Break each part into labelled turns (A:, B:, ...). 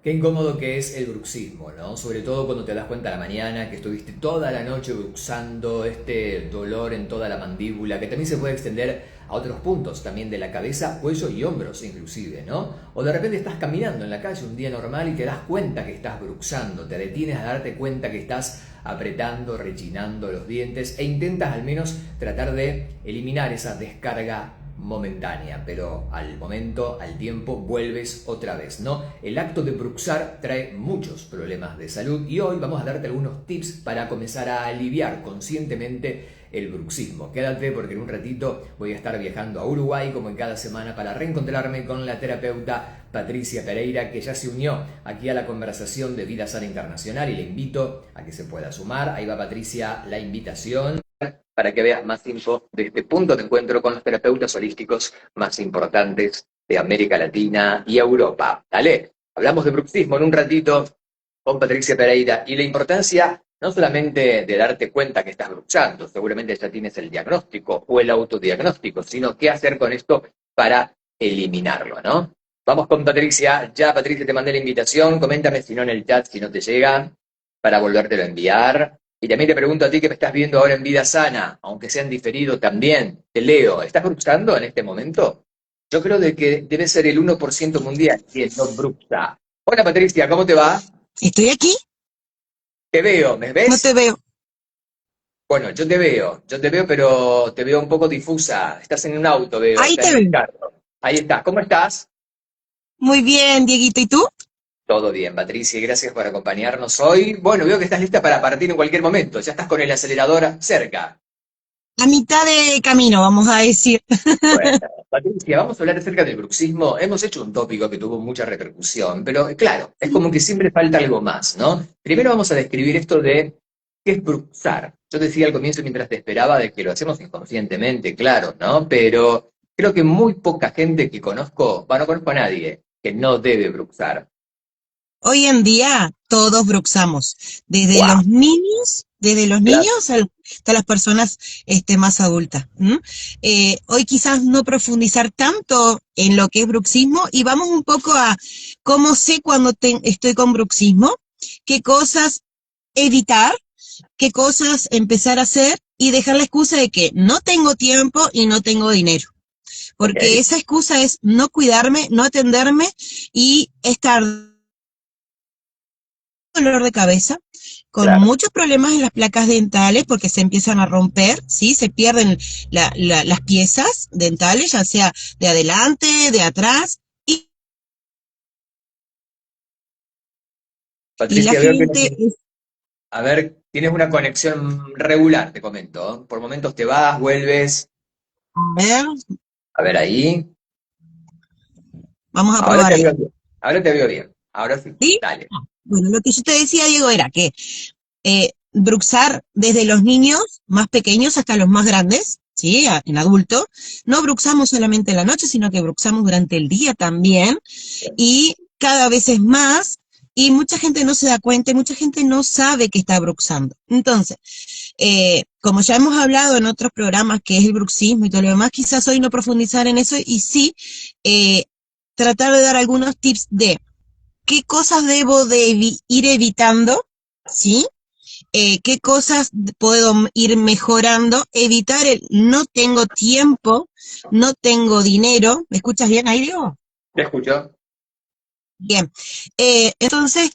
A: Qué incómodo que es el bruxismo, ¿no? Sobre todo cuando te das cuenta a la mañana que estuviste toda la noche bruxando, este dolor en toda la mandíbula, que también se puede extender a otros puntos también de la cabeza, cuello y hombros inclusive, ¿no? O de repente estás caminando en la calle un día normal y te das cuenta que estás bruxando, te detienes a darte cuenta que estás apretando, rechinando los dientes e intentas al menos tratar de eliminar esa descarga momentánea, pero al momento, al tiempo, vuelves otra vez, ¿no? El acto de bruxar trae muchos problemas de salud y hoy vamos a darte algunos tips para comenzar a aliviar conscientemente el bruxismo. Quédate porque en un ratito voy a estar viajando a Uruguay como en cada semana para reencontrarme con la terapeuta Patricia Pereira, que ya se unió aquí a la conversación de Vida Sana Internacional y le invito a que se pueda sumar. Ahí va Patricia, la invitación para que veas más info de este punto de encuentro con los terapeutas holísticos más importantes de América Latina y Europa. Dale, hablamos de bruxismo en un ratito con Patricia Pereira y la importancia no solamente de darte cuenta que estás bruxando, seguramente ya tienes el diagnóstico o el autodiagnóstico, sino qué hacer con esto para eliminarlo, ¿no? Vamos con Patricia, ya Patricia te mandé la invitación, coméntame si no en el chat, si no te llega, para volvértelo a enviar. Y también te pregunto a ti que me estás viendo ahora en Vida Sana, aunque sea en diferido también, te leo, ¿estás bruxando en este momento? Yo creo de que debe ser el 1% mundial que no bruxa. Hola Patricia, ¿cómo te va?
B: Estoy aquí,
A: Te veo, ¿me
B: no te
A: ves?
B: veo.
A: Bueno, yo te veo, pero te veo un poco difusa. Estás en un auto, veo,
B: Ahí
A: estás
B: te
A: en el
B: veo.
A: carro. Ahí estás, ¿cómo estás?
B: Muy bien, Dieguito, ¿y tú?
A: Todo bien, Patricia, gracias por acompañarnos hoy. Bueno, veo que estás lista para partir en cualquier momento, ya estás con el acelerador cerca.
B: A mitad de camino, vamos a decir.
A: Bueno, Patricia, vamos a hablar acerca del bruxismo. Hemos hecho un tópico que tuvo mucha repercusión, pero claro, es como que siempre falta algo más, ¿no? Primero vamos a describir esto de qué es bruxar. Yo decía al comienzo mientras te esperaba de que lo hacemos inconscientemente, claro, ¿no? Pero creo que muy poca gente que conozco, bueno, no conozco a nadie que no debe bruxar.
B: Hoy en día todos bruxamos,
A: ¡Wow!
B: desde los
A: Claro.
B: niños hasta las personas más adultas. ¿M? Hoy quizás no profundizar tanto en lo que es bruxismo y vamos un poco a cómo sé cuando estoy con bruxismo, qué cosas evitar, qué cosas empezar a hacer y dejar la excusa de que no tengo tiempo y no tengo dinero.
A: Ok,
B: Porque esa excusa es no cuidarme, no atenderme y estar dolor de cabeza, con
A: claro.
B: muchos problemas en las placas dentales porque se empiezan a romper, ¿sí? Se pierden las piezas dentales, ya sea de adelante, de atrás, y la
A: Patricia, veo que
B: gente es,
A: a ver, tienes una conexión regular, te comento. ¿Eh? Por momentos te vas, vuelves.
B: a ver,
A: A ver ahí.
B: vamos a
A: Ahora
B: probar
A: te
B: ahí,
A: veo bien. Ahora te veo bien. Ahora sí.
B: ¿sí?
A: Dale.
B: Bueno, lo que yo te decía, Diego, era que bruxar desde los niños más pequeños hasta los más grandes, ¿sí? En adulto, no bruxamos solamente en la noche, sino que bruxamos durante el día también, y cada vez es más, y mucha gente no se da cuenta, y mucha gente no sabe que está bruxando. Entonces, como ya hemos hablado en otros programas, que es el bruxismo y todo lo demás, quizás hoy no profundizar en eso, y sí eh, tratar de dar algunos tips de qué cosas debo de ir evitando, ¿sí? Qué cosas puedo ir mejorando, evitar el no tengo tiempo, no tengo dinero. ¿Me escuchas bien ahí, Diego?
A: ¿Te escucho?
B: Bien. Entonces,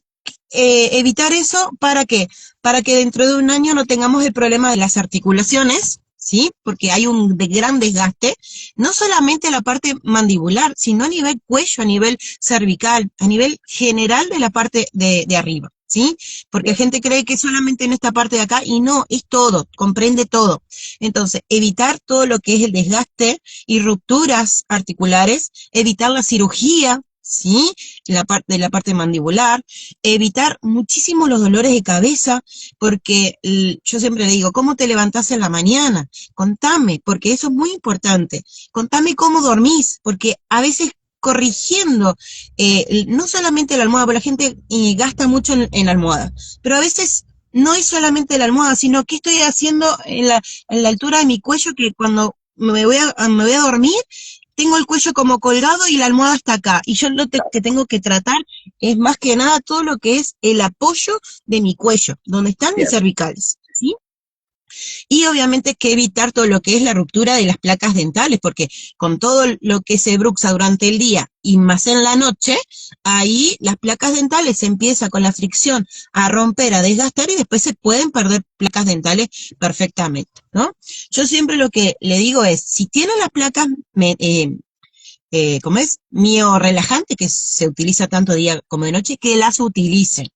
B: evitar eso, ¿para qué? Para que dentro de un año no tengamos el problema de las articulaciones, ¿sí? Porque hay un gran desgaste, no solamente a la parte mandibular, sino a nivel cuello, a nivel cervical, a nivel general de la parte de arriba, ¿sí? Porque
A: Bien.
B: gente cree que solamente en esta parte de acá, y no, es todo, comprende todo. Entonces, evitar todo lo que es el desgaste y rupturas articulares, evitar la cirugía, ¿sí? La parte mandibular, evitar muchísimo los dolores de cabeza, porque yo siempre le digo, ¿cómo te levantás en la mañana? Contame, porque eso es muy importante. Contame cómo dormís, porque a veces corrigiendo, no solamente la almohada, porque la gente gasta mucho en la almohada, pero a veces no es solamente la almohada, sino que estoy haciendo en la altura de mi cuello, que cuando me voy a dormir, tengo el cuello como colgado y la almohada está acá, y yo que tengo que tratar es más que nada todo lo que es el apoyo de mi cuello, donde están mis
A: Bien,
B: cervicales, ¿sí? Y obviamente que evitar todo lo que es la ruptura de las placas dentales, porque con todo lo que se bruxa durante el día y más en la noche, ahí las placas dentales se empieza con la fricción a romper, a desgastar y después se pueden perder placas dentales perfectamente, ¿no? Yo siempre lo que le digo es, si tienen las placas, ¿cómo es? Mio-relajante, que se utiliza tanto día como de noche, que las utilicen.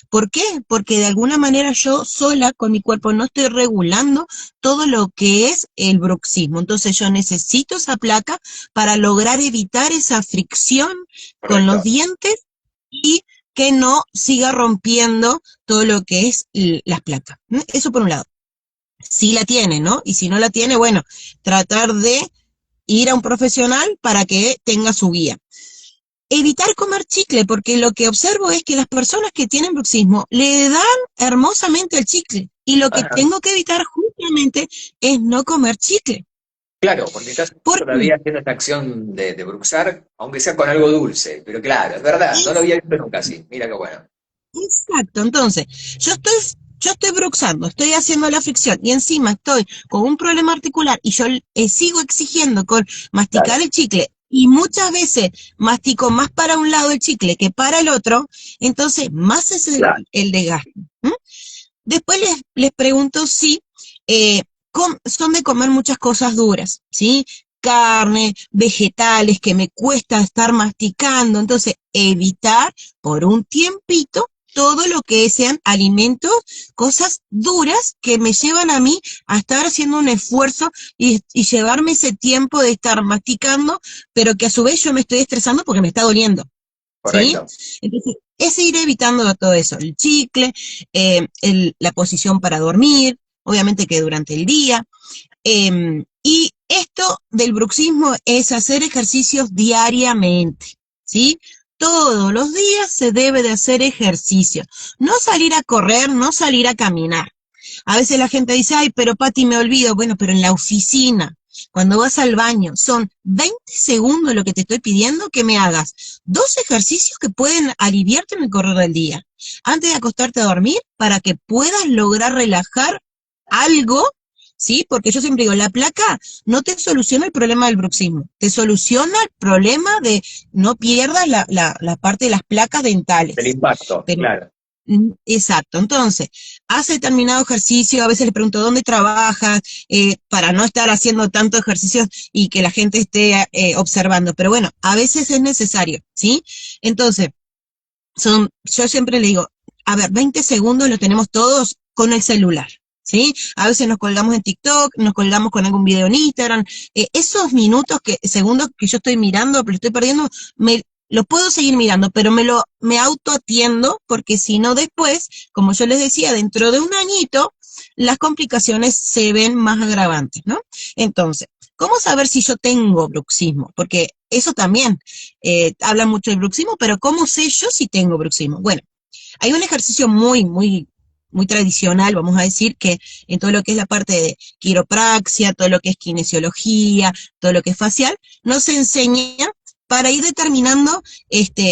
B: ¿Por qué? Porque de alguna manera yo sola con mi cuerpo no estoy regulando todo lo que es el bruxismo. Entonces yo necesito esa placa para lograr evitar esa fricción con los
A: correcto.
B: dientes y que no siga rompiendo todo lo que es las placas. Eso por un lado. Si la tiene, ¿no? Y si no la tiene, bueno, tratar de ir a un profesional para que tenga su guía. Evitar comer chicle, porque lo que observo es que las personas que tienen bruxismo le dan hermosamente el chicle, y lo que
A: Ajá.
B: tengo que evitar justamente es no comer chicle.
A: Claro, porque estás
B: ¿Por qué?
A: todavía haciendo esta acción de bruxar, aunque sea con algo dulce. Pero claro, es verdad, no lo
B: Es
A: había visto nunca así. Mira qué bueno.
B: exacto. Entonces, yo estoy bruxando, estoy haciendo la fricción y encima estoy con un problema articular y yo sigo exigiendo con masticar
A: Claro,
B: el chicle y muchas veces mastico más para un lado el chicle que para el otro, entonces más es
A: claro.
B: el desgaste. ¿Mm? Después les pregunto si eh, son de comer muchas cosas duras, ¿sí? Carne, vegetales que me cuesta estar masticando, entonces evitar por un tiempito todo lo que sean alimentos, cosas duras que me llevan a mí a estar haciendo un esfuerzo y llevarme ese tiempo de estar masticando, pero que a su vez yo me estoy estresando porque me está doliendo. ¿Sí?
A: Correcto.
B: Entonces, es ir evitando todo eso, el chicle, la posición para dormir, obviamente que durante el día. Y esto del bruxismo es hacer ejercicios diariamente, ¿sí? Todos los días se debe de hacer ejercicio. No salir a correr, no salir a caminar. A veces la gente dice, ay, pero Pati, me olvido. Bueno, pero en la oficina, cuando vas al baño, son 20 segundos lo que te estoy pidiendo que me hagas. Dos ejercicios que pueden aliviarte en el correr del día. Antes de acostarte a dormir, para que puedas lograr relajar algo, ¿sí? Porque yo siempre digo, la placa no te soluciona el problema del bruxismo, te soluciona el problema de no pierdas la parte de las placas
A: El
B: dentales.
A: impacto,
B: Pero
A: claro.
B: exacto, entonces, hace determinado ejercicio, a veces le pregunto dónde trabajas, para no estar haciendo tanto ejercicio y que la gente esté observando, pero bueno, a veces es necesario, ¿sí? Entonces, yo siempre le digo, a ver, 20 segundos lo tenemos todos con el celular, ¿sí? A veces nos colgamos en TikTok, nos colgamos con algún video en Instagram, esos minutos, segundos que yo estoy mirando, pero estoy perdiendo, lo puedo seguir mirando, pero me autoatiendo, porque si no después, como yo les decía, dentro de un añito, las complicaciones se ven más agravantes, ¿no? Entonces, ¿cómo saber si yo tengo bruxismo? Porque eso también habla mucho del bruxismo, pero ¿cómo sé yo si tengo bruxismo? Bueno, hay un ejercicio muy tradicional, vamos a decir, que en todo lo que es la parte de quiropraxia, todo lo que es kinesiología, todo lo que es facial, nos enseña para ir determinando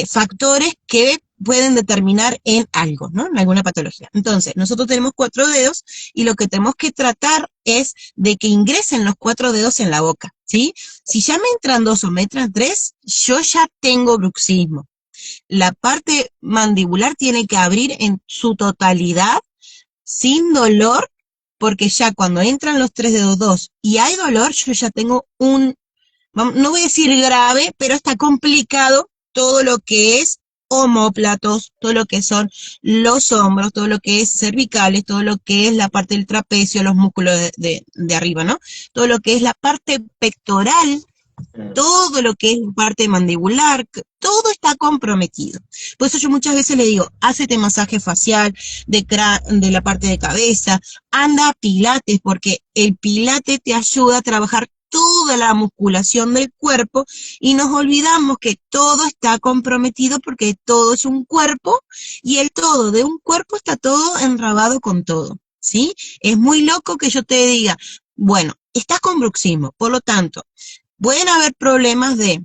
B: factores que pueden determinar en algo, ¿no? En alguna patología. Entonces, nosotros tenemos 4 dedos y lo que tenemos que tratar es de que ingresen los 4 dedos en la boca, ¿sí? Si ya me entran 2 o me entran 3, yo ya tengo bruxismo. La parte mandibular tiene que abrir en su totalidad, sin dolor, porque ya cuando entran los 3 dedos y hay dolor, yo ya tengo no voy a decir grave, pero está complicado todo lo que es omóplatos, todo lo que son los hombros, todo lo que es cervicales, todo lo que es la parte del trapecio, los músculos de arriba, ¿no? Todo lo que es la parte pectoral,
A: Mm.
B: todo lo que es parte mandibular, todo está comprometido. Por eso yo muchas veces le digo, hácete masaje facial de la parte de cabeza, anda a pilates, porque el pilate te ayuda a trabajar toda la musculación del cuerpo y nos olvidamos que todo está comprometido porque todo es un cuerpo y el todo de un cuerpo está todo enrabado con todo, ¿sí? Es muy loco que yo te diga, bueno, estás con bruxismo, por lo tanto, Pueden haber problemas de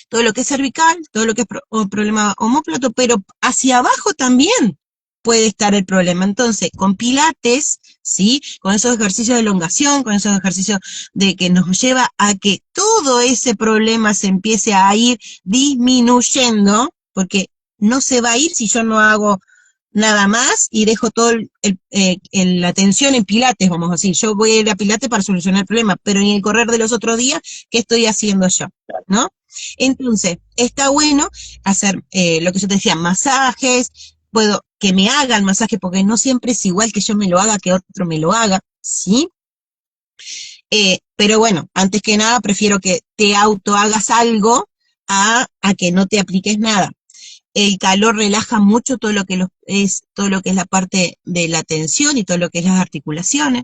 B: todo lo que es cervical, todo lo que es problema omóplato, pero hacia abajo también puede estar el problema. Entonces, con pilates, ¿sí? Con esos ejercicios de elongación, con esos ejercicios de que nos lleva a que todo ese problema se empiece a ir disminuyendo, porque no se va a ir si yo no hago nada más y dejo todo la atención en pilates, vamos a decir. Yo voy a ir a pilates para solucionar el problema, pero en el correr de los otros días, ¿qué estoy haciendo yo? ¿No? Entonces, está bueno hacer lo que yo te decía, masajes, puedo que me hagan masaje, porque no siempre es igual que yo me lo haga, que otro me lo haga, ¿sí? Pero bueno, antes que nada, prefiero que te auto hagas algo a que no te apliques nada. El calor relaja mucho todo lo que todo lo que es la parte de la tensión y todo lo que es las articulaciones.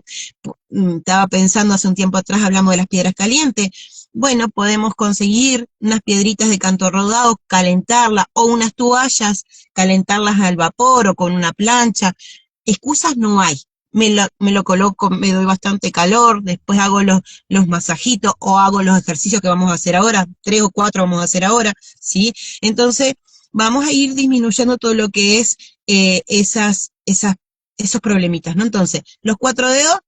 B: Estaba pensando hace un tiempo atrás, hablamos de las piedras calientes. Bueno, podemos conseguir unas piedritas de canto rodado, calentarlas, o unas toallas, calentarlas al vapor o con una plancha. Excusas no hay. Me lo coloco, me doy bastante calor, después hago los masajitos o hago los ejercicios que vamos a hacer ahora, 3 o 4 vamos a hacer ahora, ¿sí? Entonces, vamos a ir disminuyendo todo lo que es esos problemitas, ¿no? Entonces, los 4 dedos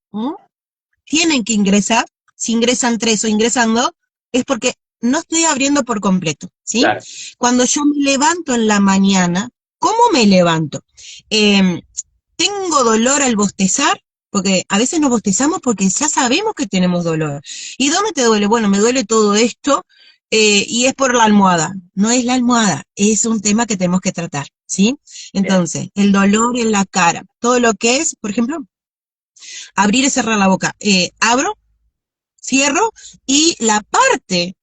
B: tienen que ingresar. Si ingresan 3 o ingresan 2, es porque no estoy abriendo por completo, ¿sí?
A: Claro.
B: Cuando yo me levanto en la mañana, ¿cómo me levanto? ¿Tengo dolor al bostezar? Porque a veces nos bostezamos porque ya sabemos que tenemos dolor. ¿Y dónde te duele? Bueno, me duele todo esto, y es por la almohada. No es la almohada, es un tema que tenemos que tratar, ¿sí? Entonces, el dolor en la cara, todo lo que es, por ejemplo, abrir y cerrar la boca. Abro, cierro, y la parte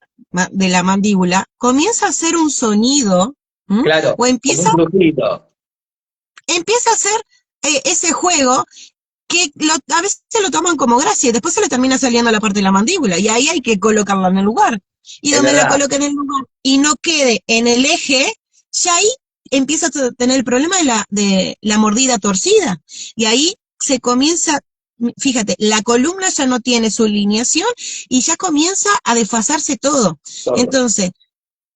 B: de la mandíbula comienza a hacer un sonido,
A: Claro,
B: o
A: como
B: empieza
A: un brujito.
B: a hacer ese juego que a veces se lo toman como gracia y después se le termina saliendo la parte de la mandíbula y ahí hay que colocarla en el lugar. Y
A: Es
B: donde la
A: verdad.
B: coloque en el lugar y no quede en el eje, ya ahí empieza a tener el problema de la mordida torcida. Y ahí se comienza, fíjate, la columna ya no tiene su alineación y ya comienza a desfasarse todo.
A: Todo.
B: Entonces,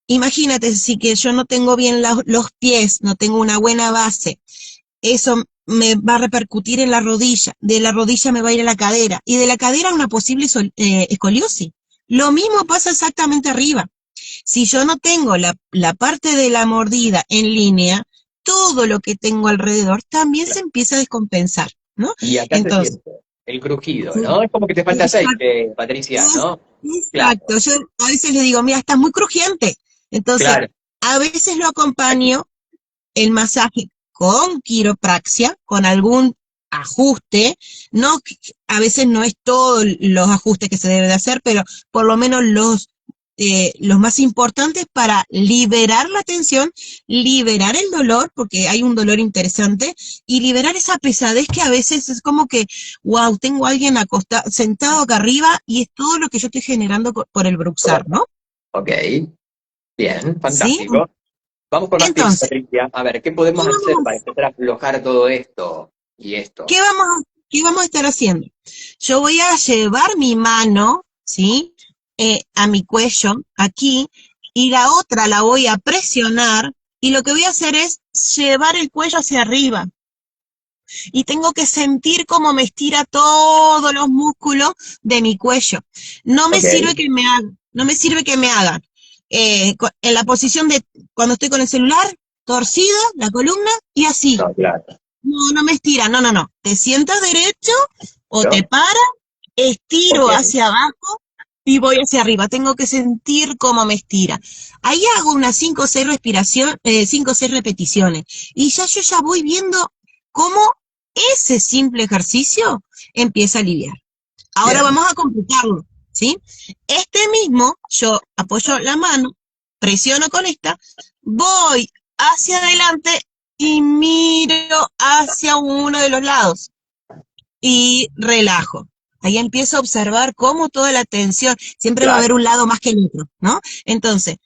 B: imagínate si que yo no tengo bien los pies, no tengo una buena base, eso me va a repercutir en la rodilla, de la rodilla me va a ir a la cadera, y de la cadera a una posible escoliosis. Lo mismo pasa exactamente arriba. Si yo no tengo la parte de la mordida en línea, todo lo que tengo alrededor también se empieza a descompensar, ¿no?
A: Y acá se
B: Entonces,
A: siente el crujido,
B: sí,
A: ¿no? Es como que te falta
B: exacto,
A: aceite, Patricia, ¿no? Claro,
B: exacto. Yo a veces le digo, mira, estás muy crujiente. Entonces,
A: claro.
B: a veces lo acompaño el masaje con quiropraxia, con algún ajuste, no, a veces no es todos los ajustes que se debe de hacer, pero por lo menos los más importantes para liberar la tensión, liberar el dolor, porque hay un dolor interesante, y liberar esa pesadez que a veces es como que, wow, tengo a alguien sentado acá arriba y es todo lo que yo estoy generando por el bruxar, ¿no?
A: Ok, bien,
B: ¿Sí?
A: fantástico. Vamos con más tips,
B: Entonces,
A: Patricia. A ver, ¿qué
B: ¿qué
A: podemos hacer
B: vamos
A: para empezar a aflojar todo esto y esto?
B: ¿Qué vamos a estar haciendo? Yo voy a llevar mi mano, ¿sí? A mi cuello, aquí, y la otra la voy a presionar, y lo que voy a hacer es llevar el cuello hacia arriba. Y tengo que sentir cómo me estira todos los músculos de mi cuello. No me
A: Ok,
B: sirve que me hagan, no me sirve que me hagan. En la posición de cuando estoy con el celular, torcida, la columna, y así.
A: no, claro.
B: No, no me estira, no, no, no. Te sientas derecho o te
A: ¿No?
B: paras, estiro
A: Ok,
B: hacia abajo y voy hacia arriba. Tengo que sentir cómo me estira. Ahí hago unas 5 o 6 5 o 6 repeticiones. Y yo ya voy viendo cómo ese simple ejercicio empieza a aliviar. Ahora
A: bien,
B: vamos a complicarlo, ¿sí? Este mismo, yo apoyo la mano, presiono con esta, voy hacia adelante y miro hacia uno de los lados y relajo. Ahí empiezo a observar cómo toda la tensión, siempre va a
A: claro.
B: haber un lado más que el otro, ¿no? Entonces,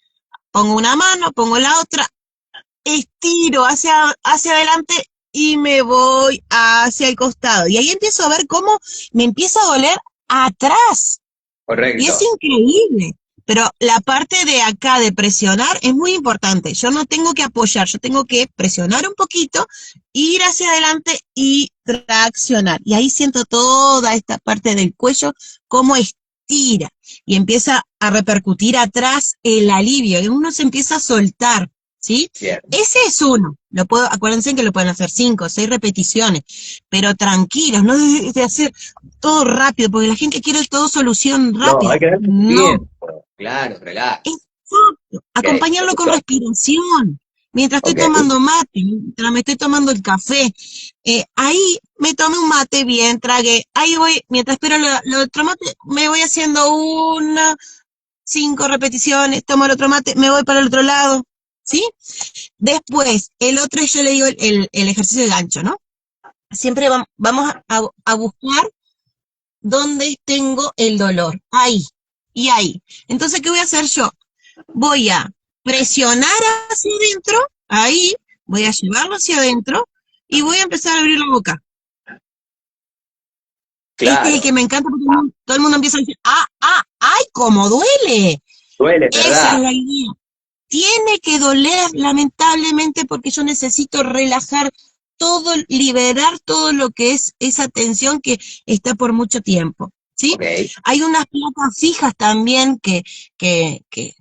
B: pongo una mano, pongo la otra, estiro hacia adelante y me voy hacia el costado. Y ahí empiezo a ver cómo me empieza a doler atrás. Y es
A: Correcto.
B: increíble. Pero la parte de acá de presionar es muy importante. Yo no tengo que apoyar, yo tengo que presionar un poquito, ir hacia adelante y traccionar. Y ahí siento toda esta parte del cuello cómo estira y empieza a repercutir atrás el alivio. Y uno se empieza a soltar, ¿sí?
A: Bien.
B: Ese es uno. Acuérdense que lo pueden hacer 5 o 6 repeticiones, pero tranquilos, no de hacer todo rápido, porque la gente quiere todo solución
A: No, hay
B: rápida.
A: que darle un
B: No,
A: tiempo. Claro, relax.
B: exacto.
A: Ok,
B: Acompañarlo con
A: perfecto.
B: respiración. Mientras estoy
A: Ok,
B: tomando mate, mientras me estoy tomando el café, ahí me tomé un mate bien, tragué. Ahí voy, mientras espero lo otro mate, me voy haciendo 5 repeticiones, tomo el otro mate, me voy para el otro lado, ¿sí? Después, el otro yo le digo el ejercicio de gancho, ¿no? Siempre vamos a buscar dónde tengo el dolor, ahí y ahí. Entonces, ¿qué voy a hacer yo? Voy a presionar hacia adentro, ahí, voy a llevarlo hacia adentro y voy a empezar a abrir la boca. Este es el que
A: claro.
B: me encanta porque todo el mundo empieza a decir, ay, cómo duele.
A: Duele,
B: Esa es
A: ¿verdad?
B: la idea. Tiene que doler, lamentablemente, porque yo necesito relajar todo, liberar todo lo que es esa tensión que está por mucho tiempo, ¿sí?
A: Ok.
B: Hay unas placas fijas también que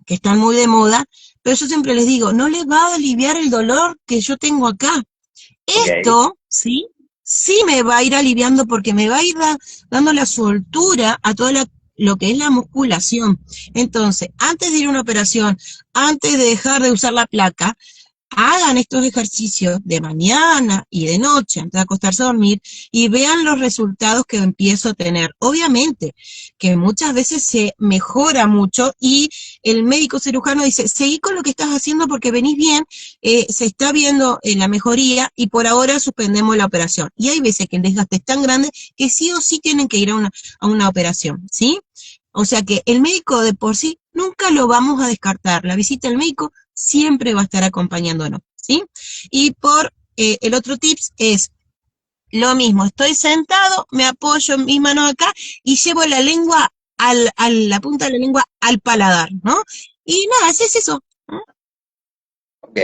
B: están muy de moda, pero yo siempre les digo, no les va a aliviar el dolor que yo tengo acá.
A: Ok.
B: Esto, ¿sí? Sí me va a ir aliviando porque me va a ir dando la soltura a toda lo que es la musculación. Entonces, antes de ir a una operación, antes de dejar de usar la placa, hagan estos ejercicios de mañana y de noche antes de acostarse a dormir y vean los resultados que empiezo a tener. Obviamente que muchas veces se mejora mucho y el médico cirujano dice, seguí con lo que estás haciendo porque venís bien, se está viendo la mejoría y por ahora suspendemos la operación. Y hay veces que el desgaste es tan grande que sí o sí tienen que ir a una operación, ¿sí? O sea que el médico de por sí nunca lo vamos a descartar. La visita al médico siempre va a estar acompañándonos, ¿sí? Y el otro tips es lo mismo, estoy sentado, me apoyo en mis manos acá y llevo la lengua la punta de la lengua al paladar, ¿no? Y nada, es eso, ¿no?
A: Ok.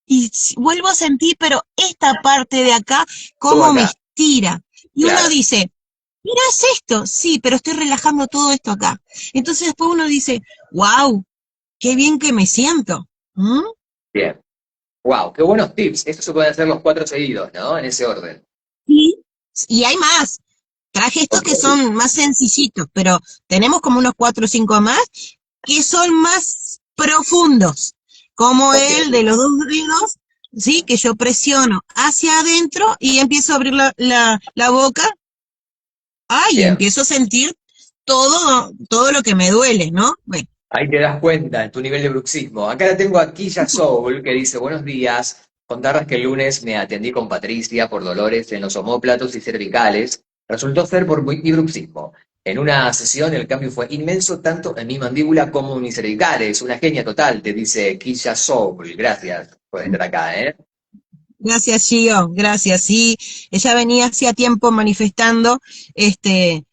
B: Y vuelvo a sentir, pero esta parte de acá,
A: Todo
B: cómo me
A: acá.
B: estira. Y uno
A: Claro.
B: dice, mira, es esto, sí, pero estoy relajando todo esto acá. Entonces después uno dice, wow, qué bien que me siento. ¿Mm?
A: Bien. Wow, qué buenos tips. Esto se pueden hacer los 4 seguidos, ¿no? En ese orden.
B: Sí. Y hay más. Traje estos
A: Ok.
B: que son más sencillitos, pero tenemos como unos 4 o 5 más que son más profundos, como
A: Ok.
B: el de los 2 dedos, ¿sí? Que yo presiono hacia adentro y empiezo a abrir la boca, ay, y
A: Bien.
B: empiezo a sentir todo lo que me duele, ¿no? Bueno,
A: Ahí te das cuenta en tu nivel de bruxismo. Acá la tengo a Quilla Soul, que dice, buenos días. Contarles que el lunes me atendí con Patricia por dolores en los omóplatos y cervicales. Resultó ser por mi bruxismo. En una sesión el cambio fue inmenso tanto en mi mandíbula como en mis cervicales. Una genia total, te dice Quilla Soul. Gracias por estar acá, ¿eh?
B: gracias, Gio, gracias. Sí, ella venía hacía tiempo manifestando, este,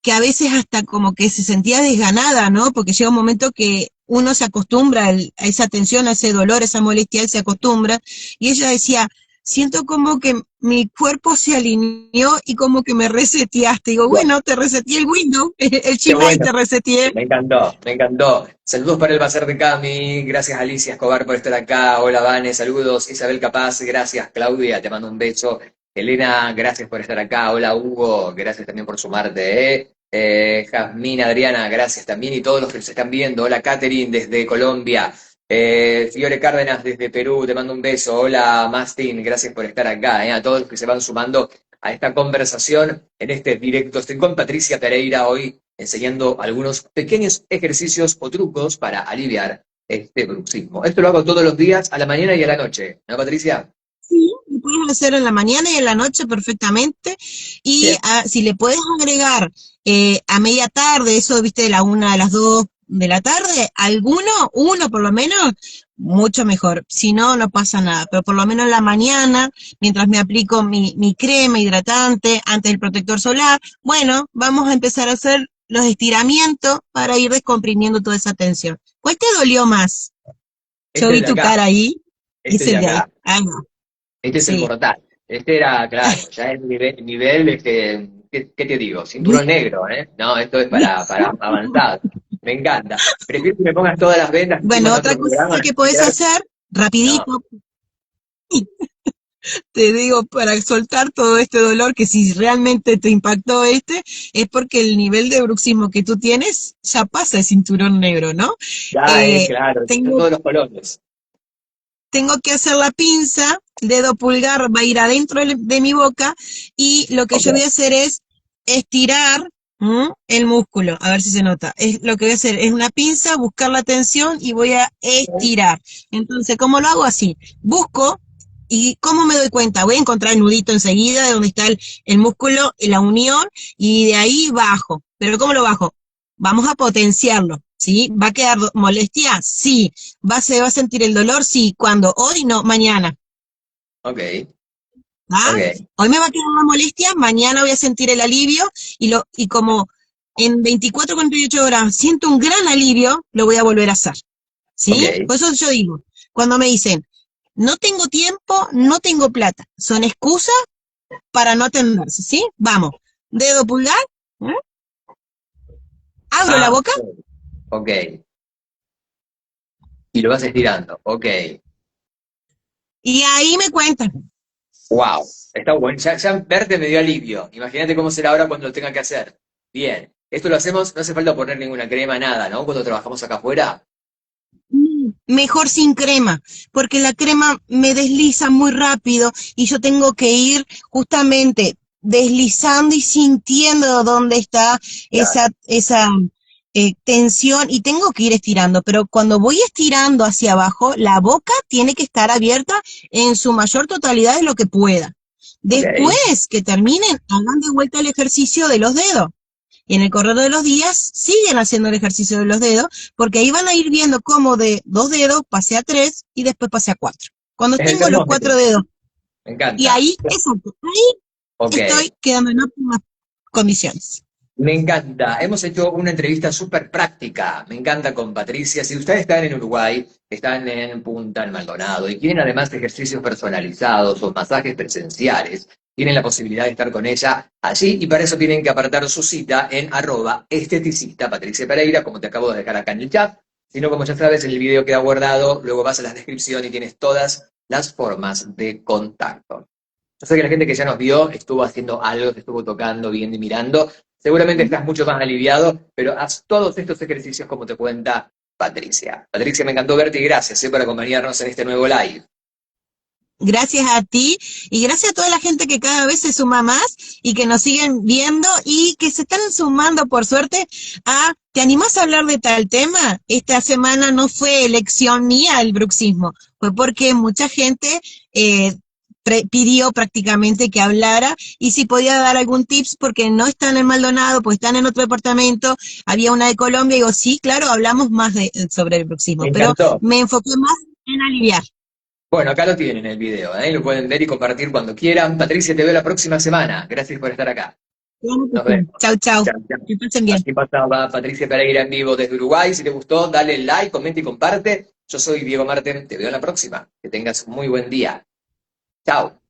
B: que a veces hasta como que se sentía desganada, ¿no? Porque llega un momento que uno se acostumbra a esa tensión, a ese dolor, a esa molestia, él se acostumbra, y ella decía, siento como que mi cuerpo se alineó y como que me reseteaste. Digo,
A: Bueno,
B: bueno, te reseteé el Windows, el
A: qué
B: Gmail
A: bueno.
B: te reseteé.
A: Me encantó, me encantó. Saludos para el Bazar de Cami, gracias Alicia Escobar por estar acá. Hola Vane, saludos. Isabel Capaz, gracias Claudia, te mando un beso. Elena, gracias por estar acá. Hola Hugo, gracias también por sumarte. Jazmín, Adriana, gracias también. Y todos los que nos están viendo. Hola Catherine desde Colombia. Fiore Cárdenas desde Perú, te mando un beso. Hola Mastin, gracias por estar acá. A todos los que se van sumando a esta conversación en este directo. Estoy con Patricia Pereira hoy enseñando algunos pequeños ejercicios o trucos para aliviar este bruxismo. Esto lo hago todos los días, a la mañana y a la noche, ¿no, Patricia?
B: Sí, lo puedes hacer en la mañana y en la noche perfectamente. Y
A: Bien,
B: si le puedes agregar a media tarde, eso, viste, de la 1 a las 2 de la tarde, uno por lo menos, mucho mejor. Si no, no pasa nada. Pero por lo menos en la mañana, mientras me aplico mi crema hidratante, antes del protector solar, bueno, vamos a empezar a hacer los estiramientos para ir descomprimiendo toda esa tensión. ¿Cuál te dolió más? Yo
A: Este
B: vi
A: de
B: tu
A: acá,
B: cara ahí,
A: este
B: es
A: de
B: el de ahí.
A: acá,
B: Ah, no,
A: este es el
B: sí.
A: mortal. Este era, claro, ya es nivel ¿qué te digo? Cinturón negro, ¿eh? No, esto es para avanzado. Me encanta. Prefiero que me pongas todas las vendas que hicimos
B: Bueno,
A: en
B: otra
A: otro
B: cosa
A: programa.
B: que podés hacer,
A: No,
B: rapidito, te digo, para soltar todo este dolor, que si realmente te impactó es porque el nivel de bruxismo que tú tienes ya pasa el cinturón negro, ¿no?
A: ya,
B: Eh,
A: claro, son
B: tengo,
A: todos los colores.
B: tengo que hacer la pinza, el dedo pulgar va a ir adentro de mi boca y lo que
A: Ok,
B: yo voy a hacer es estirar el músculo, a ver si se nota. Es, lo que voy a hacer es una pinza, buscar la tensión y voy a estirar. Entonces, ¿cómo lo hago? Así. Busco y ¿cómo me doy cuenta? Voy a encontrar el nudito enseguida de donde está el músculo y la unión y de ahí bajo. ¿Pero cómo lo bajo? Vamos a potenciarlo, ¿sí? ¿Va a quedar molestia? Sí. Se va a sentir el dolor? Sí. ¿Cuándo? Hoy no, mañana.
A: ok,
B: ¿Ah?
A: ok.
B: Hoy me va a quedar una molestia, mañana voy a sentir el alivio y como en 24, 48 horas siento un gran alivio, lo voy a volver a hacer. ¿Sí?
A: Ok.
B: Por eso yo digo, cuando me dicen, no tengo tiempo, no tengo plata, son excusas para no atenderse, ¿sí? Vamos, dedo pulgar, ¿eh? Abro la
A: Ah,
B: boca
A: ok. Y lo vas estirando. Ok.
B: y ahí me cuentan.
A: Wow. Está bueno. Ya verte me dio alivio. Imagínate cómo será ahora cuando lo tenga que hacer. Bien. Esto lo hacemos, no hace falta poner ninguna crema, nada, ¿no? Cuando trabajamos acá afuera.
B: Mejor sin crema, porque la crema me desliza muy rápido y yo tengo que ir justamente deslizando y sintiendo dónde está
A: Claro.
B: esa tensión y tengo que ir estirando, pero cuando voy estirando hacia abajo, la boca tiene que estar abierta en su mayor totalidad de lo que pueda.
A: Ok.
B: Después que terminen, hagan de vuelta el ejercicio de los dedos. Y en el correr de los días siguen haciendo el ejercicio de los dedos, porque ahí van a ir viendo cómo de 2 dedos pasé a 3 y después pasé a 4. Cuando
A: Es el
B: tengo los
A: termómetro.
B: 4 dedos,
A: Me
B: y
A: encanta.
B: ahí, exacto, ahí
A: Ok.
B: estoy quedando en óptimas condiciones.
A: Me encanta. Hemos hecho una entrevista súper práctica. Me encanta con Patricia. Si ustedes están en Uruguay, están en Punta, en Maldonado, y quieren además ejercicios personalizados o masajes presenciales, tienen la posibilidad de estar con ella allí y para eso tienen que apartar su cita en @esteticista Patricia Pereira, como te acabo de dejar acá en el chat. Si no, como ya sabes, el video queda guardado, luego vas a la descripción y tienes todas las formas de contacto. Yo sé que la gente que ya nos vio estuvo haciendo algo, te estuvo tocando, viendo y mirando. Seguramente estás mucho más aliviado, pero haz todos estos ejercicios como te cuenta Patricia. Patricia, me encantó verte y gracias por acompañarnos en este nuevo live.
B: Gracias a ti y gracias a toda la gente que cada vez se suma más y que nos siguen viendo y que se están sumando, por suerte, ¿te animás a hablar de tal tema? Esta semana no fue elección mía el bruxismo, fue porque mucha gente pidió prácticamente que hablara y si podía dar algún tips porque no están en Maldonado, pues están en otro departamento, había una de Colombia y digo, sí, claro, hablamos más sobre el
A: Me
B: bruxismo, pero
A: encantó.
B: me enfoqué más en aliviar.
A: Bueno, acá lo tienen el video, ¿eh? Lo pueden ver y compartir cuando quieran. Patricia, te veo la próxima semana. Gracias por estar acá.
B: Claro que
A: Nos
B: sí.
A: vemos.
B: Chau, chau.
A: Chao, chao.
B: Que pasen bien.
A: Así pasaba Patricia Pereira en vivo desde Uruguay. Si te gustó, dale like, comenta y comparte. Yo soy Diego Marten. Te veo en la próxima. Que tengas muy buen día. Chao.